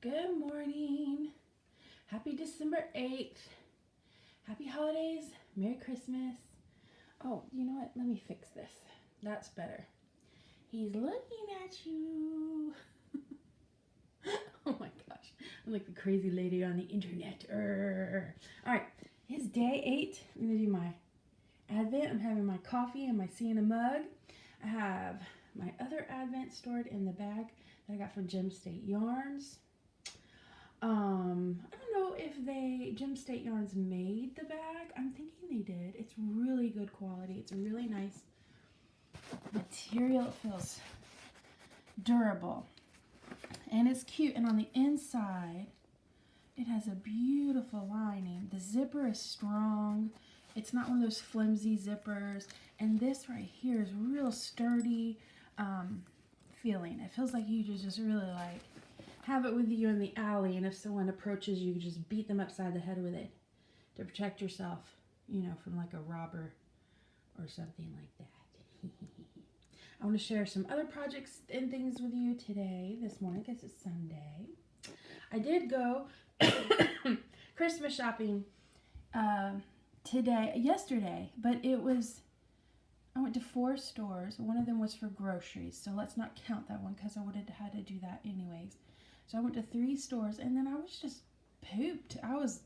Good morning. Happy December 8th. Happy holidays. Merry Christmas. Oh, you know what? Let me fix this. That's better. He's looking at you. Oh my gosh. I'm like the crazy lady on the internet. All right. It's day 8. I'm going to do my Advent. I'm having my coffee and my Sienna mug. I have my other Advent stored in the bag that I got from Gem State Yarns. I don't know if Gem State Yarns made the bag. I'm thinking they did. It's really good quality. It's a really nice material. It feels durable. And it's cute. And on the inside, it has a beautiful lining. The zipper is strong. It's not one of those flimsy zippers. And this right here is real sturdy feeling. It feels like you just really like have it with you in the alley, and if someone approaches you, just beat them upside the head with it to protect yourself, from like a robber or something like that. I want to share some other projects and things with you today, this morning, because it's Sunday. I did go Christmas shopping yesterday, but I went to 4 stores. One of them was for groceries, so let's not count that one because I would have had to do that anyways. So I went to 3 stores, and then I was just pooped. I was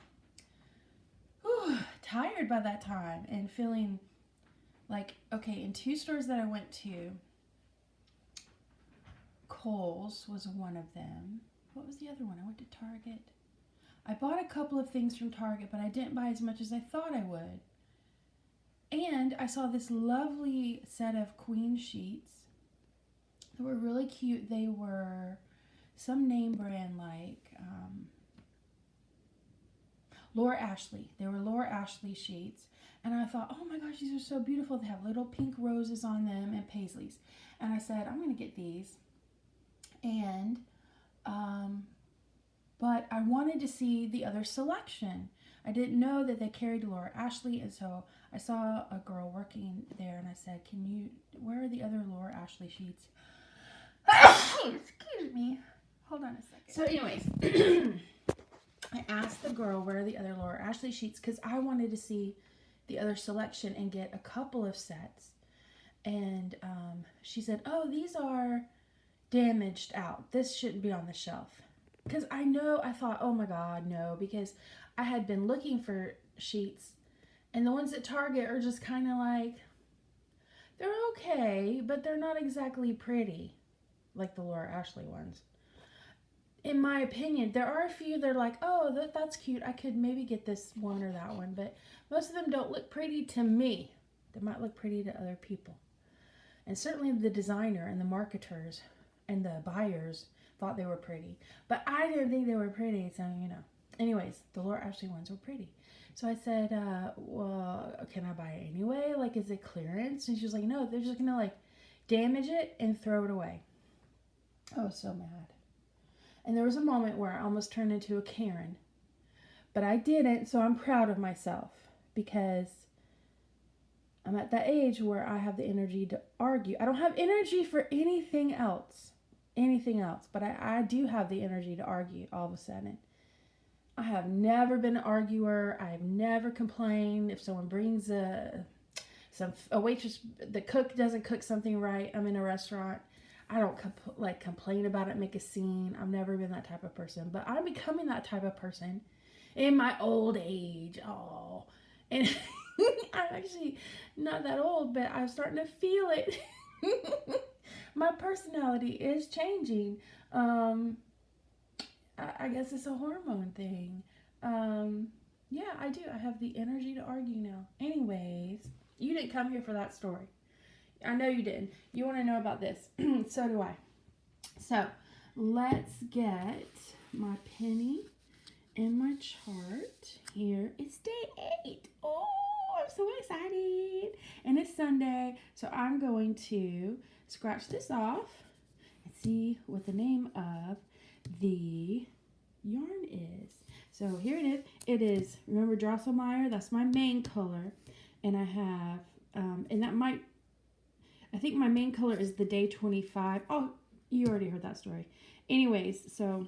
tired by that time and feeling like, okay, in 2 stores that I went to, Kohl's was one of them. What was the other one? I went to Target. I bought a couple of things from Target, but I didn't buy as much as I thought I would. And I saw this lovely set of queen sheets that were really cute. They were some name brand like Laura Ashley. They were Laura Ashley sheets. And I thought, oh my gosh, these are so beautiful. They have little pink roses on them and paisleys. And I said, I'm going to get these. And, but I wanted to see the other selection. I didn't know that they carried Laura Ashley. And so I saw a girl working there and I said, where are the other Laura Ashley sheets? Excuse me. Hold on a second. So anyways, I asked the girl where are the other Laura Ashley sheets because I wanted to see the other selection and get a couple of sets. And she said, oh, these are damaged out. This shouldn't be on the shelf. Because I thought, oh my God, no. Because I had been looking for sheets. And the ones at Target are just kind of like, they're okay, but they're not exactly pretty. Like the Laura Ashley ones. In my opinion, there are a few that are like, oh, that's cute. I could maybe get this one or that one. But most of them don't look pretty to me. They might look pretty to other people. And certainly the designer and the marketers and the buyers thought they were pretty. But I didn't think they were pretty, so Anyways, the Laura Ashley ones were pretty. So I said, well, can I buy it anyway? Like, is it clearance? And she was like, no, they're just going to, damage it and throw it away. I was so mad. And there was a moment where I almost turned into a Karen. But I didn't, so I'm proud of myself. Because I'm at that age where I have the energy to argue. I don't have energy for anything else. But I do have the energy to argue all of a sudden. I have never been an arguer. I've never complained if someone brings a waitress, the cook doesn't cook something right. I'm in a restaurant. I don't complain about it, make a scene. I've never been that type of person, but I'm becoming that type of person in my old age. Oh, and I'm actually not that old, but I'm starting to feel it. My personality is changing. I guess it's a hormone thing. Yeah, I do. I have the energy to argue now. Anyways, you didn't come here for that story. I know you didn't. You want to know about this. So do I. So, let's get my penny and my chart. Here it's day 8. Oh, I'm so excited. And it's Sunday. So, I'm going to scratch this off and see what the name of the yarn is. So here it is. It is, remember Drosselmeyer? That's my main color. And I have, I think my main color is the day 25. Oh, you already heard that story. Anyways, so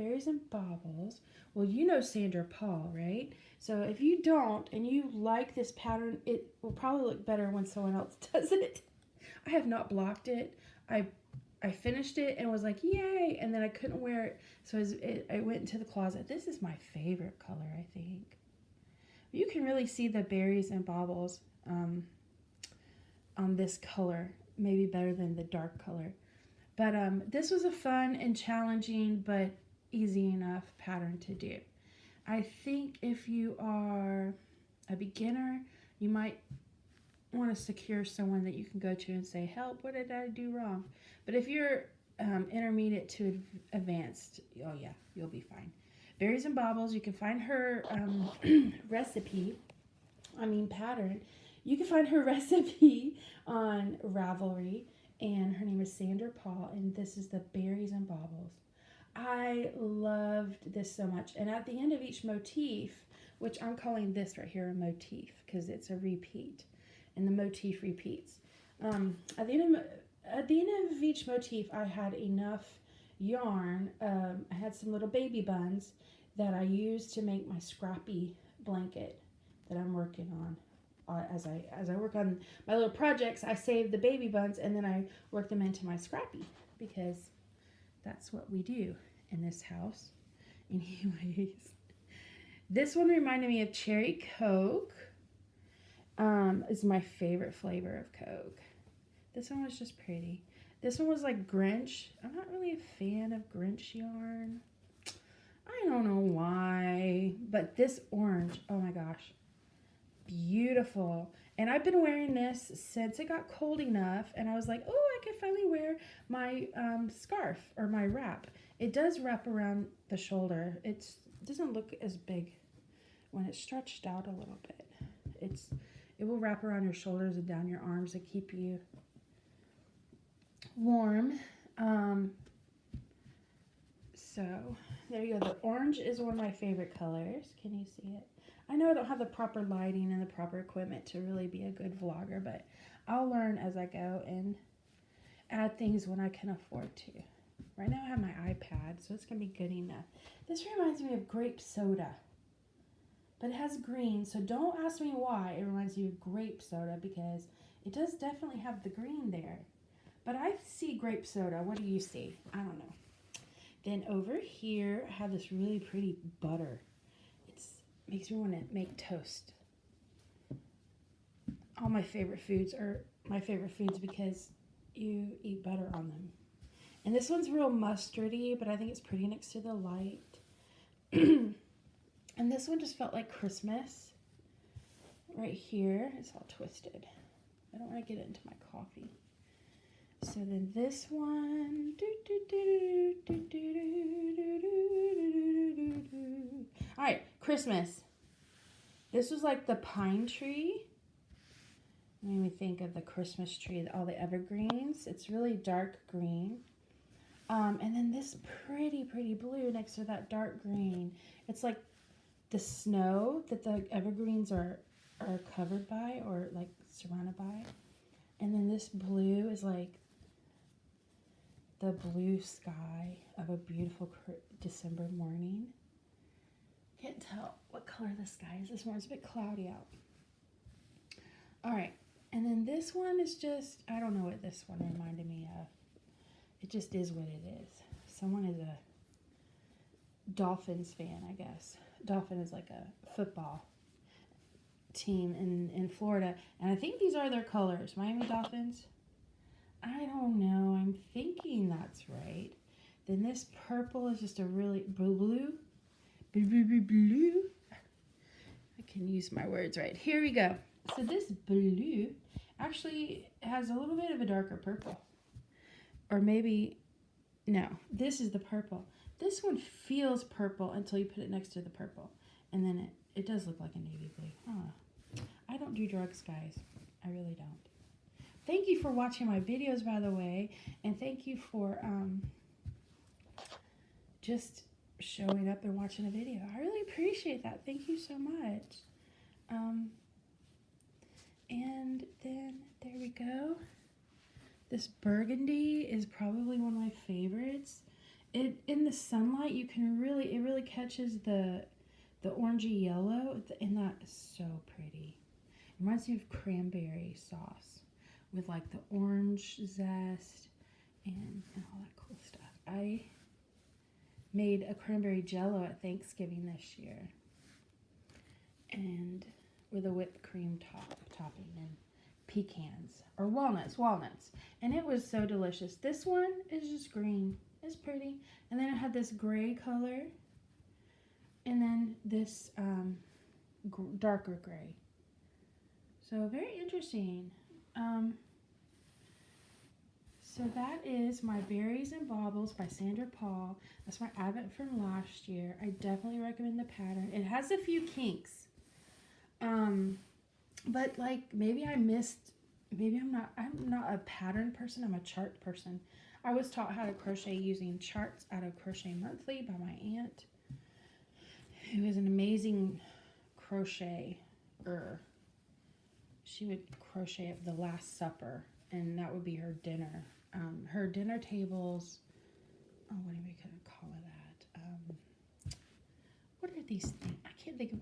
Berries and Baubles. Well, you know Sandra Paul, right? So if you don't and you like this pattern, it will probably look better when someone else does it. I have not blocked it. I finished it and was like, yay, and then I couldn't wear it, so I went into the closet. This is my favorite color, I think. You can really see the berries and baubles on this color, maybe better than the dark color. But this was a fun and challenging but easy enough pattern to do. I think if you are a beginner, you might want to secure someone that you can go to and say, help, what did I do wrong? But if you're intermediate to advanced, oh yeah, you'll be fine. Berries and Baubles, you can find her pattern. You can find her recipe on Ravelry, and her name is Sandra Paul, and this is the Berries and Baubles. I loved this so much, and at the end of each motif, which I'm calling this right here a motif because it's a repeat, and the motif repeats. At the end of each motif, I had enough yarn. I had some little baby buns that I used to make my scrappy blanket that I'm working on. As I work on my little projects, I save the baby buns and then I work them into my scrappy because that's what we do in this house. Anyways, this one reminded me of Cherry Coke. It's my favorite flavor of Coke. This one was just pretty. This one was like Grinch. I'm not really a fan of Grinch yarn. I don't know why, but this orange, oh my gosh, beautiful. And I've been wearing this since it got cold enough, and I was like, oh, I can finally wear my scarf or my wrap. It does wrap around the shoulder. It doesn't look as big when it's stretched out a little bit. It will wrap around your shoulders and down your arms to keep you warm. So there you go. The orange is one of my favorite colors. Can you see it? I know I don't have the proper lighting and the proper equipment to really be a good vlogger, but I'll learn as I go and add things when I can afford to. Right now I have my iPad, so it's going to be good enough. This reminds me of grape soda, but it has green, so don't ask me why it reminds you of grape soda, because it does definitely have the green there. But I see grape soda. What do you see? I don't know. Then over here, I have this really pretty butter. It makes me want to make toast. All my favorite foods are my favorite foods because you eat butter on them. And this one's real mustardy, but I think it's pretty next to the light. And this one just felt like Christmas. Right here, it's all twisted. I don't want to get it into my coffee. So then this one. All right, Christmas. This was like the pine tree. Made me think of the Christmas tree, all the evergreens. It's really dark green. And then this pretty blue next to that dark green. It's like the snow that the evergreens are covered by or like surrounded by. And then this blue is like the blue sky of a beautiful December morning. Can't tell what color the sky is. This one's a bit cloudy out. All right. And then this one is just, I don't know what this one reminded me of. It just is what it is. Someone is a Dolphins fan, I guess. Dolphin is like a football team in Florida. And I think these are their colors. Miami Dolphins. I don't know. I'm thinking that's right. Then this purple is just a really blue. I can use my words right. Here we go. So this blue actually has a little bit of a darker purple. Or maybe, no, this is the purple. This one feels purple until you put it next to the purple. And then it does look like a navy blue. Oh, I don't do drugs, guys. I really don't. Thank you for watching my videos, by the way. And thank you for just showing up and watching a video. I really appreciate that. Thank you so much. And then there we go. This burgundy is probably one of my favorites. in the sunlight, you can really, it really catches the orangey yellow, and that is so pretty. It reminds me of cranberry sauce with like the orange zest and all that cool stuff. I made a cranberry jello at Thanksgiving this year, and with a whipped cream topping and pecans or walnuts, and it was so delicious. This one is just green. It's pretty, and then it had this gray color, and then this darker gray. So very interesting. So that is my Berries and Baubles by Sandra Paul. That's my Advent from last year. I definitely recommend the pattern. It has a few kinks. But like maybe I'm not a pattern person, I'm a chart person. I was taught how to crochet using charts out of Crochet Monthly by my aunt, who is an amazing crocheter. She would crochet up the Last Supper, and that would be her dinner. Her dinner tables, what do we call that? What are these things?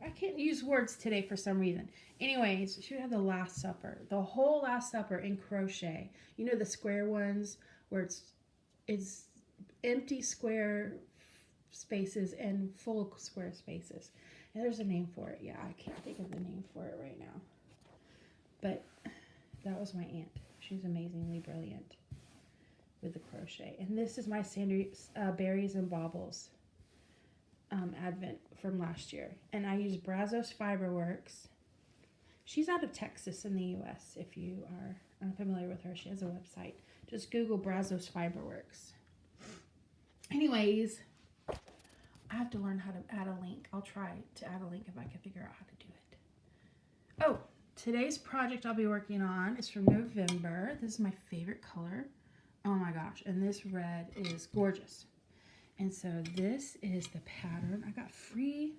I can't use words today for some reason. Anyways, she would have the Last Supper, the whole Last Supper in crochet. You know, the square ones where it's empty square spaces and full square spaces. And there's a name for it. Yeah, I can't think of the name for it right now. But that was my aunt. She's amazingly brilliant with the crochet. And this is my Berries and Baubles Advent from last year. And I use Brazos Fiberworks. She's out of Texas in the U.S. If you are unfamiliar with her, she has a website. Just Google Brazos Fiberworks. Anyways, I have to learn how to add a link. I'll try to add a link if I can figure out how to do it. Oh, today's project I'll be working on is from November. This is my favorite color. Oh my gosh. And this red is gorgeous. And so this is the pattern I got free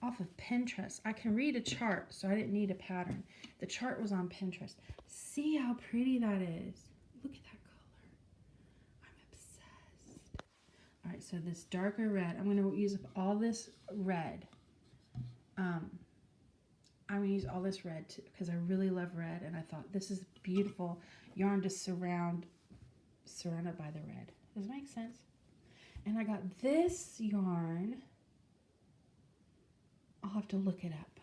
off of Pinterest. I can read a chart, so I didn't need a pattern. The chart was on Pinterest. See how pretty that is. Look at that color. I'm obsessed. All right, so this darker red, I'm going to use up all this red. I'm going to use all this red because I really love red, and I thought this is beautiful yarn to surrounded by the red. Does it make sense? And I got this yarn. I'll have to look it up.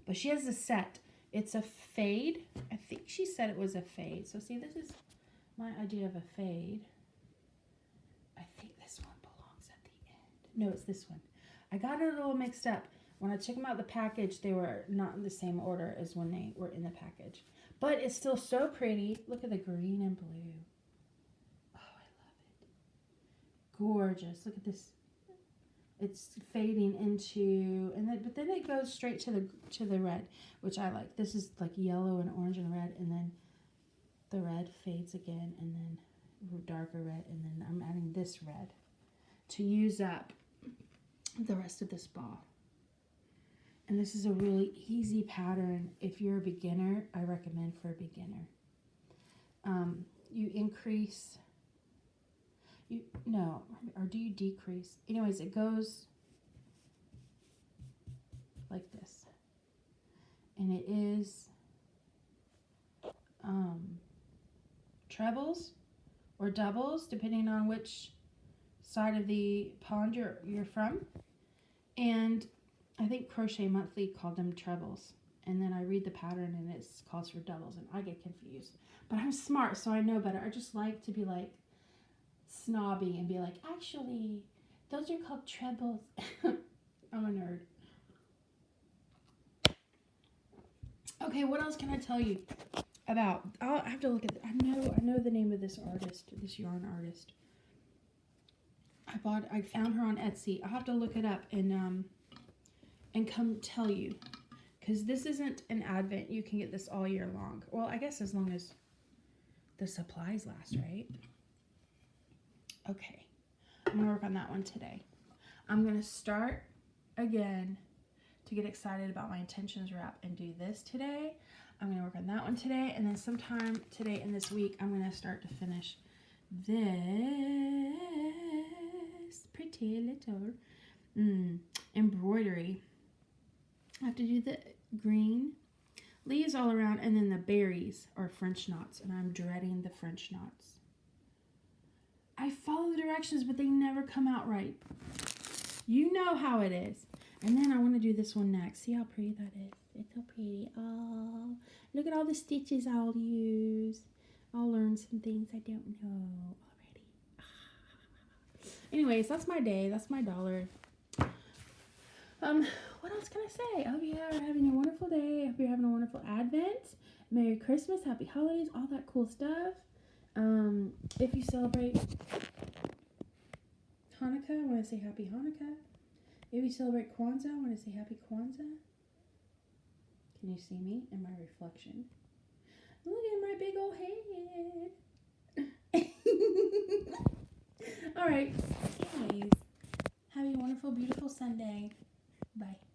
But she has a set. It's a fade. I think she said it was a fade. So see, this is my idea of a fade. I think this one belongs at the end. No, it's this one. I got it a little mixed up. When I checked them out the package, they were not in the same order as when they were in the package. But it's still so pretty. Look at the green and blue. Oh, I love it. Gorgeous. Look at this. It's fading into, but then it goes straight to the red, which I like. This is like yellow and orange and red, and then the red fades again, and then darker red, and then I'm adding this red to use up the rest of this ball. And this is a really easy pattern. If you're a beginner, I recommend for a beginner. You increase, or do you decrease? Anyways, it goes like this. And it is trebles or doubles, depending on which side of the pond you're from. And I think Crochet Monthly called them trebles. And then I read the pattern and it calls for doubles, and I get confused. But I'm smart, so I know better. I just like to be like snobby and be like, actually, those are called trebles. I'm a nerd. Okay, what else can I tell you about? I have to look at I know the name of this artist, this yarn artist. I found her on Etsy. I'll have to look it up and come tell you, because this isn't an Advent. You can get this all year long. Well, I guess as long as the supplies last, right? Okay, I'm gonna work on that one today. I'm gonna start again to get excited about my intentions wrap and do this today. I'm gonna work on that one today, and then sometime today in this week, I'm gonna start to finish this. little. Embroidery. I have to do the green leaves all around, and then the berries are French knots, and I'm dreading the French knots. I follow the directions, but they never come out right. You know how it is. And then I want to do this one next. See how pretty that is? It's so pretty. Oh, look at all the stitches I'll use. I'll learn some things I don't know already. Anyways, that's my day. That's my dollar. What else can I say? I hope you are having a wonderful day. I hope you're having a wonderful Advent. Merry Christmas, Happy Holidays, all that cool stuff. If you celebrate Hanukkah, I want to say Happy Hanukkah. If you celebrate Kwanzaa, I want to say Happy Kwanzaa. Can you see me in my reflection? Look at my big old head. All right. Anyways, have a wonderful, beautiful Sunday. Bye.